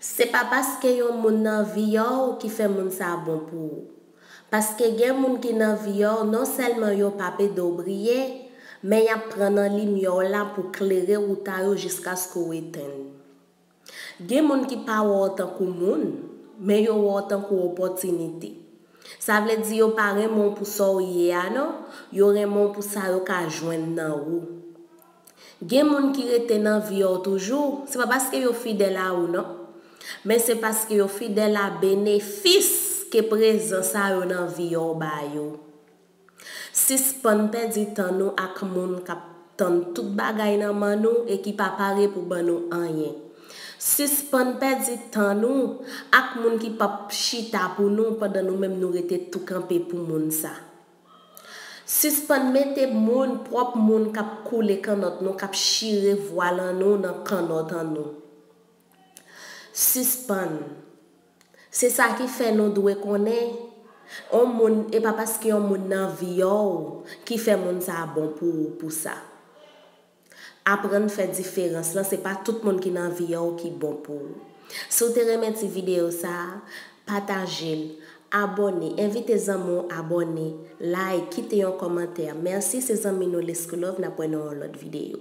C'est pas parce que yon moun nan vi yo qui fait moun sa bon pour. Parce que gen moun qui nan vi yo non seulement yo pa pe do briller, mais y a prend nan lumière là pour clairer route yo jusqu'à ce qu'on éteigne. Gen moun qui pa wò tant kou moun, mais yo wò tant kou opportunité. Ça veut dire yo pa remon pour so yé non, yo remon pour ça yo ka joindre nan ou. Gen moun qui rete nan vi yo toujours, c'est pas parce que yo fidèle à ou non, mais c'est parce que yo fidèle à bénéfice que présence a yo nan vi yo ba yo. Suspend perdre temps nous ak moun k'ap tan tout bagay nan man nou et qui pa pare pour ban nou rien. Suspend perdre temps nous ak moun qui pa chita pour nous pendant nous même nous rete tout camper pour moun ça. Suspend mette moun propre moun k'ap koule kanot nou k'ap chire voile nou nan kanot an nou. Suspend. C'est ça qui fait nous doit connaître on moun et pas parce que on moun nan vi yo qui fait moun ça bon pour ça. Apprendre faire différence là, c'est pas tout le monde qui nan vi yo qui bon pour. Si vous te remercie vidéo ça, partagez, abonnez, invitez amis abonner, like, quittez un commentaire. Merci ces amis nous les love n'a pour une autre vidéo.